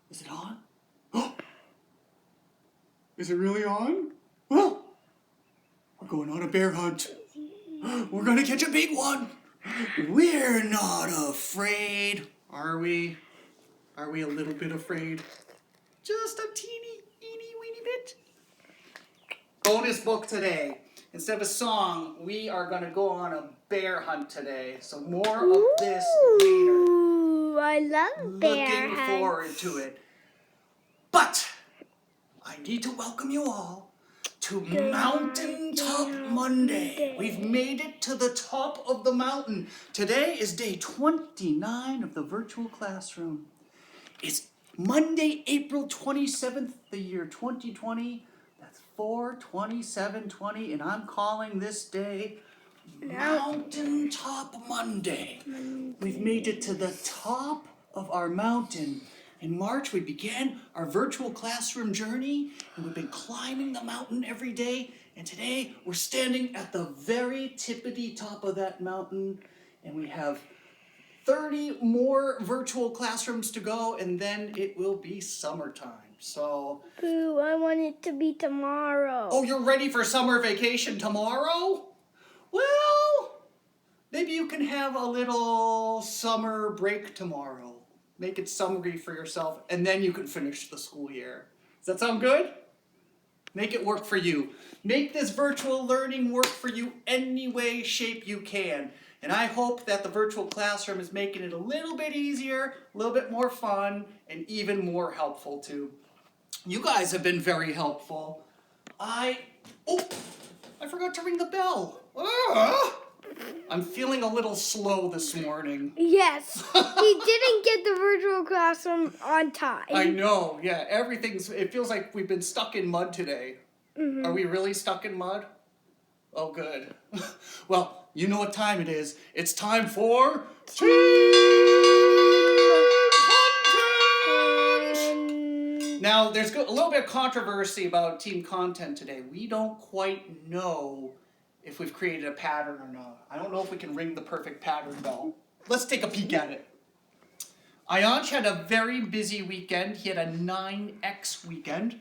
Is it on? Oh! Is it really on? Well, we're going on a bear hunt. We're gonna catch a big one. We're not afraid. Are we? Are we a little bit afraid? Just a teeny, weeny bit. Bonus book today. Instead of a song, we are going to go on a bear hunt today. So more of this later. Ooh, I love bear Looking hunts. forward to it. But I need to welcome you all to Mountaintop Monday. We've made it to the top of the mountain. Today is day 29 of the virtual classroom. It's Monday, April 27th, the year 2020. That's 4/27/20, and I'm calling this day Mountaintop Monday. We've made it to the top of our mountain. In March, we began our virtual classroom journey, and we've been climbing the mountain every day. And today, we're standing at the very tippity top of that mountain, and we have 30 more virtual classrooms to go, and then it will be summertime. So, Boo, I want it to be tomorrow. oh, you're ready for summer vacation tomorrow? Well, maybe you can have a little summer break tomorrow. Make it summery for yourself, and then you can finish the school year. Does that sound good? Make it work for you. Make this virtual learning work for you any way, shape you can. And I hope that the virtual classroom is making it a little bit easier, a little bit more fun, and even more helpful too. You guys have been very helpful. I forgot to ring the bell. I'm feeling a little slow this morning. Yes, he didn't get the virtual classroom on time. I know, yeah, it feels like we've been stuck in mud today. Mm-hmm. Are we really stuck in mud? Oh, good. Well, you know what time it is. It's time for team content! Now, there's a little bit of controversy about team content today. We don't quite know if we've created a pattern or not. I don't know if we can ring the perfect pattern bell. Let's take a peek at it. Ayanch had a very busy weekend. He had a 9X weekend.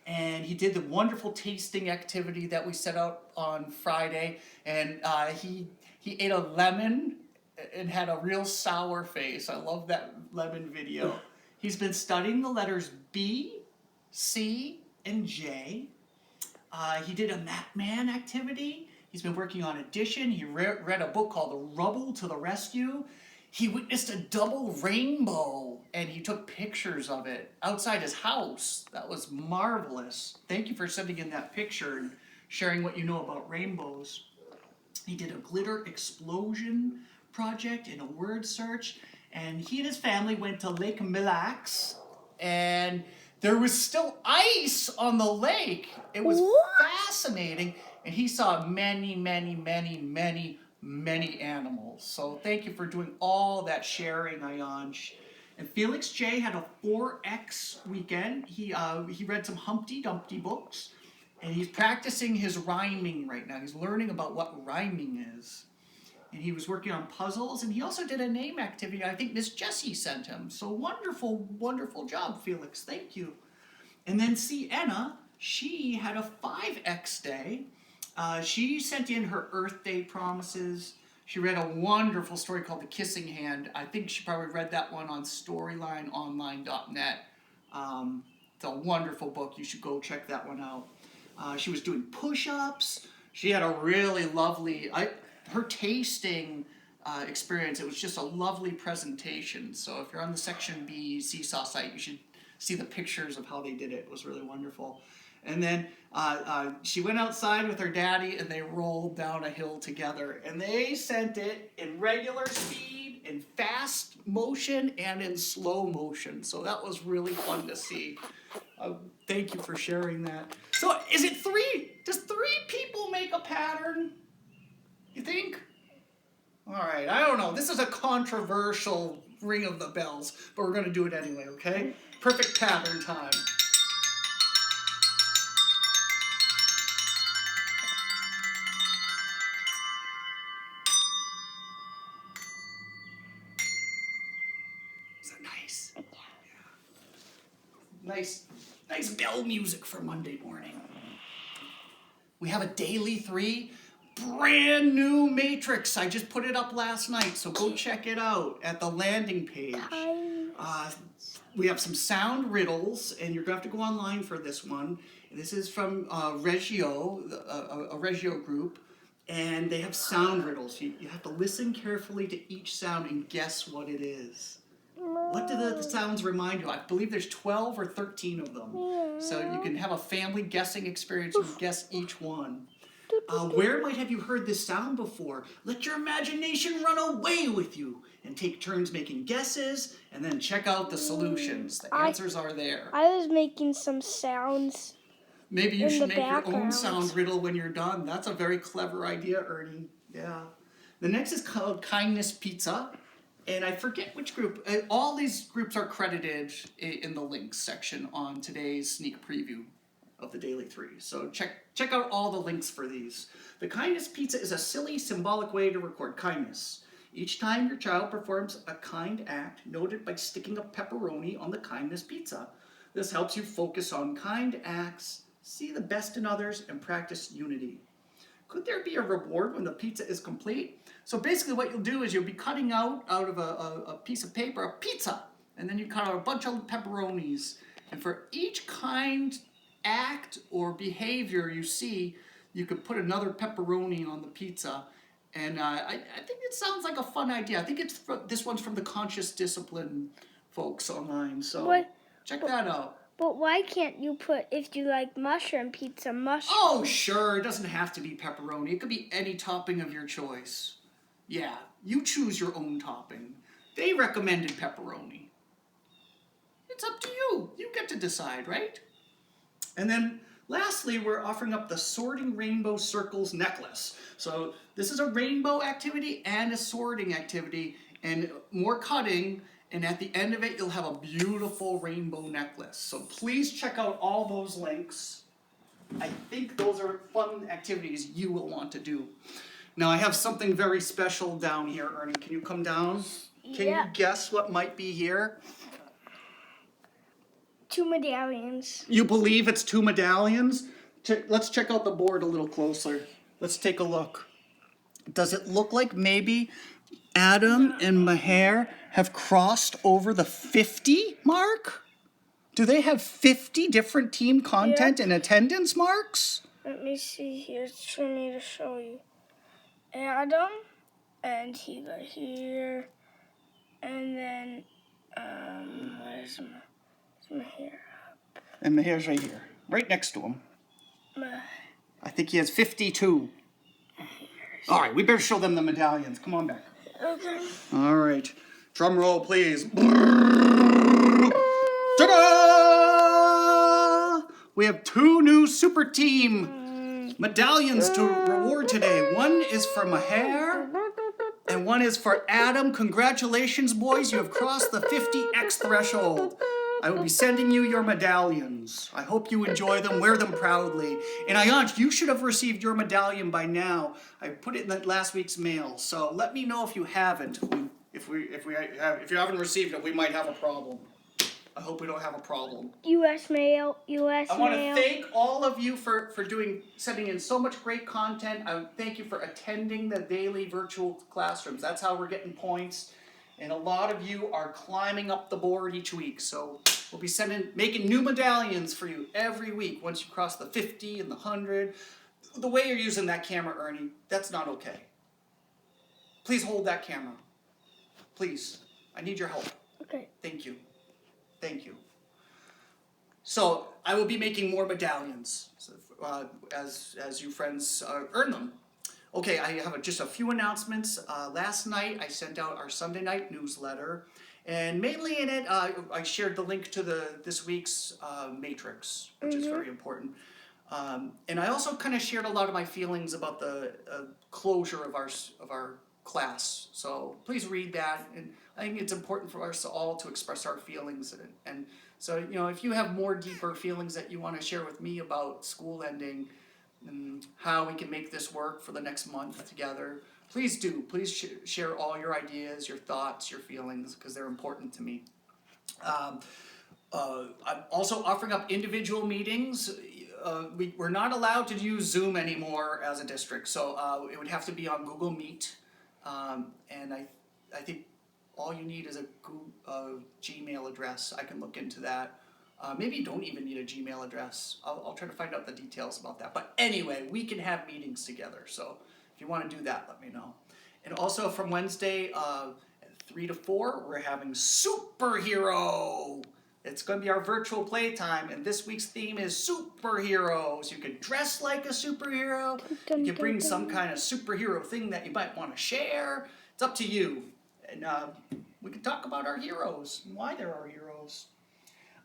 And he did the wonderful tasting activity that we set out on Friday. And he ate a lemon and had a real sour face. I love that lemon video. He's been studying the letters B, C, and J. He did a Mailman activity. He's been working on addition. He read a book called The Rubble to the Rescue. He witnessed a double rainbow, and he took pictures of it outside his house. That was marvelous. Thank you for sending in that picture and sharing what you know about rainbows. He did a glitter explosion project and a word search, and he and his family went to Lake Mille Lacs, and there was still ice on the lake. It was fascinating, and he saw many animals. So thank you for doing all that sharing, Ayanch. And Felix J had a 4X weekend. He read some Humpty Dumpty books, and he's practicing his rhyming right now. He's learning about what rhyming is. And he was working on puzzles, and he also did a name activity I think Miss Jessie sent him. So wonderful job, Felix. Thank you. And then Sienna, she had a 5X day. She sent in her Earth Day promises. She read a wonderful story called The Kissing Hand. I think she probably read that one on storylineonline.net. It's a wonderful book. You should go check that one out. She was doing push-ups. She had a really lovely, her tasting experience, it was just a lovely presentation. So if you're on the Section B Seesaw site, you should see the pictures of how they did it. It was really wonderful. And then she went outside with her daddy, and they rolled down a hill together. And they sent it in regular speed, in fast motion, and in slow motion. So that was really fun to see. Thank you for sharing that. So is it 3? Does 3 people make a pattern? You think? All right, I don't know. This is a controversial ring of the bells, but we're going to do it anyway, okay? Perfect pattern time. Is that nice? Yeah. Nice bell music for Monday morning. We have a daily 3 brand new matrix. I just put it up last night, so go check it out at the landing page. We have some sound riddles, and you're going to have to go online for this one. This is from Reggio, a Reggio group, and they have sound riddles. You have to listen carefully to each sound and guess what it is. What do the sounds remind you? I believe there's 12 or 13 of them. So you can have a family guessing experience and guess each one. Where might have you heard this sound before? Let your imagination run away with you and take turns making guesses and then check out the solutions. The answers are there. I was making some sounds. Maybe you should make your own sound riddle when you're done. That's a very clever idea, Ernie. Yeah. The next is called Kindness Pizza. And I forget which group. All these groups are credited in the links section on today's sneak preview of the Daily 3. So check out all the links for these. The Kindness Pizza is a silly, symbolic way to record kindness. Each time your child performs a kind act, note it by sticking a pepperoni on the Kindness Pizza. This helps you focus on kind acts, see the best in others, and practice unity. Could there be a reward when the pizza is complete? So basically what you'll do is you'll be cutting out of a piece of paper a pizza, and then you cut out a bunch of pepperonis. And for each kind act or behavior you see, you could put another pepperoni on the pizza. And I think it sounds like a fun idea. I think this one's from the Conscious Discipline folks online. So check that out. But why can't you put, if you like mushroom pizza, mushroom? Oh, sure. It doesn't have to be pepperoni. It could be any topping of your choice. Yeah, you choose your own topping. They recommended pepperoni. It's up to you. You get to decide, right? And then lastly, we're offering up the Sorting Rainbow Circles necklace. So this is a rainbow activity and a sorting activity and more cutting. And at the end of it, you'll have a beautiful rainbow necklace. So please check out all those links. I think those are fun activities you will want to do. Now I have something very special down here, Ernie. Can you come down? Can you guess what might be here? 2 medallions. You believe it's 2 medallions? Let's check out the board a little closer. Let's take a look. Does it look like maybe Adam and Maher have crossed over the 50 mark? Do they have 50 different team content and attendance marks? Let me see here. It's for me to show you. Adam, and he got here, and then, where's my hair? And Maher's right here, right next to him. I think he has 52. All right, we better show them the medallions. Come on back. Okay. All right. Drum roll, please. Ta-da! We have 2 new super team medallions to reward today. One is for Maher, and one is for Adam. Congratulations, boys. You have crossed the 50X threshold. I will be sending you your medallions. I hope you enjoy them. Wear them proudly. And Ayanch, you should have received your medallion by now. I put it in the last week's mail. So let me know if you haven't. If you haven't received it, we might have a problem. I hope we don't have a problem. U.S. mail. I want to thank all of you for sending in so much great content. I thank you for attending the daily virtual classrooms. That's how we're getting points. And a lot of you are climbing up the board each week. So we'll be making new medallions for you every week once you cross the 50 and the 100. The way you're using that camera, Ernie, that's not okay. Please hold that camera. Please. I need your help. Okay. Thank you. Thank you. So I will be making more medallions as you friends earn them. Okay, I have just a few announcements. Last night I sent out our Sunday night newsletter, and mainly in it I shared the link to this week's matrix, which is very important. And I also kind of shared a lot of my feelings about the closure of our class. So please read that. And I think it's important for us all to express our feelings. And so, if you have more deeper feelings that you want to share with me about school ending and how we can make this work for the next month together, please do. Please share all your ideas, your thoughts, your feelings, because they're important to me. I'm also offering up individual meetings. We're not allowed to use Zoom anymore as a district, so it would have to be on Google Meet. And I think all you need is a Gmail address. I can look into that. Maybe you don't even need a Gmail address. I'll try to find out the details about that. But anyway, we can have meetings together. So if you want to do that, let me know. And also from Wednesday at 3 to 4, we're having Superhero. It's going to be our virtual playtime, and this week's theme is superheroes. You can dress like a superhero. You can bring some kind of superhero thing that you might want to share. It's up to you. And we can talk about our heroes and why they're our heroes.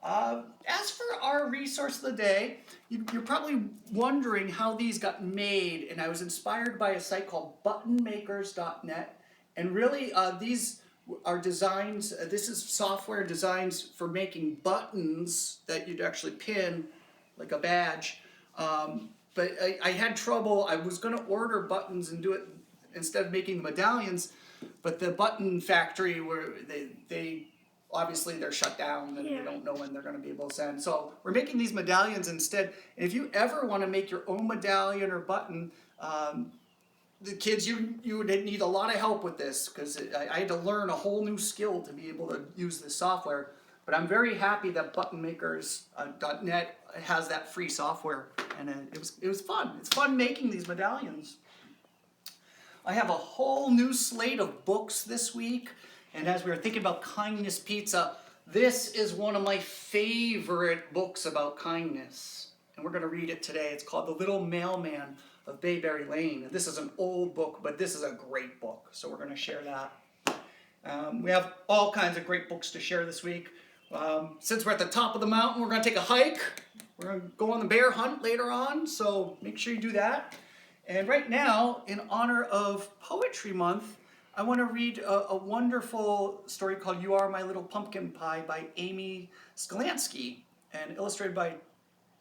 As for our resource of the day, you're probably wondering how these got made, and I was inspired by a site called buttonmakers.net, and really these are designs. This is software designs for making buttons that you'd actually pin like a badge, but I had trouble. I was going to order buttons and do it instead of making the medallions, but the button factory where they obviously they're shut down and they don't know when they're going to be able to send. So we're making these medallions instead. And if you ever want to make your own medallion or button, the kids, you would need a lot of help with this, because I had to learn a whole new skill to be able to use this software. But I'm very happy that buttonmakers.net has that free software, and it was fun. It's fun making these medallions. I have a whole new slate of books this week, and as we were thinking about kindness pizza, this is one of my favorite books about kindness, and we're going to read it today. It's called The Little Mailman of Bayberry Lane. And this is an old book, but this is a great book, so we're going to share that. We have all kinds of great books to share this week. Since we're at the top of the mountain, we're going to take a hike. We're going to go on the bear hunt later on, so make sure you do that. And right now, in honor of Poetry Month, I want to read a wonderful story called You Are My Little Pumpkin Pie by Amy Skolansky, and illustrated by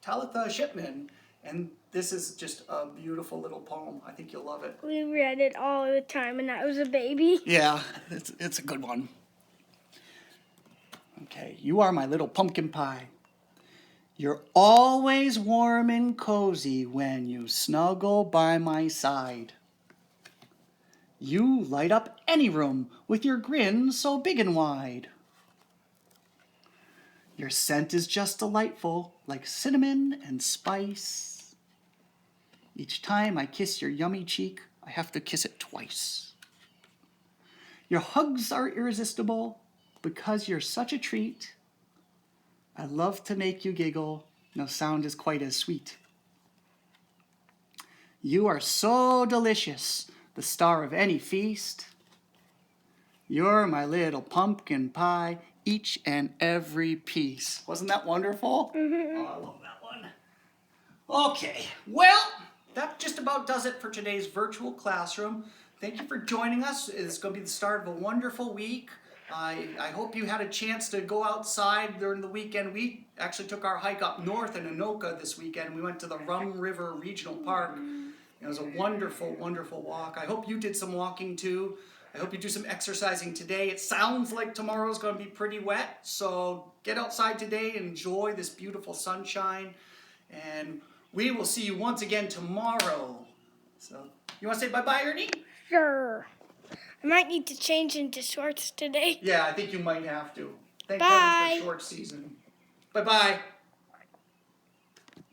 Talitha Shipman. And this is just a beautiful little poem. I think you'll love it. We read it all the time when I was a baby. Yeah, it's a good one. Okay, you are my little pumpkin pie. You're always warm and cozy when you snuggle by my side. You light up any room with your grin so big and wide. Your scent is just delightful, like cinnamon and spice. Each time I kiss your yummy cheek, I have to kiss it twice. Your hugs are irresistible because you're such a treat. I love to make you giggle, no sound is quite as sweet. You are so delicious, the star of any feast. You're my little pumpkin pie, each and every piece. Wasn't that wonderful? Mm-hmm. Oh, I love that one. Okay, well, that just about does it for today's virtual classroom. Thank you for joining us. It's going to be the start of a wonderful week. I hope you had a chance to go outside during the weekend. We actually took our hike up north in Anoka this weekend. We went to the Rum River Regional Park. It was a wonderful, wonderful walk. I hope you did some walking too. I hope you do some exercising today. It sounds like tomorrow's going to be pretty wet, so get outside today, enjoy this beautiful sunshine, and we will see you once again tomorrow. So, you want to say bye-bye, Ernie? Sure. I might need to change into shorts today. Yeah, I think you might have to. Thank Bye. goodness for short season. Bye-bye.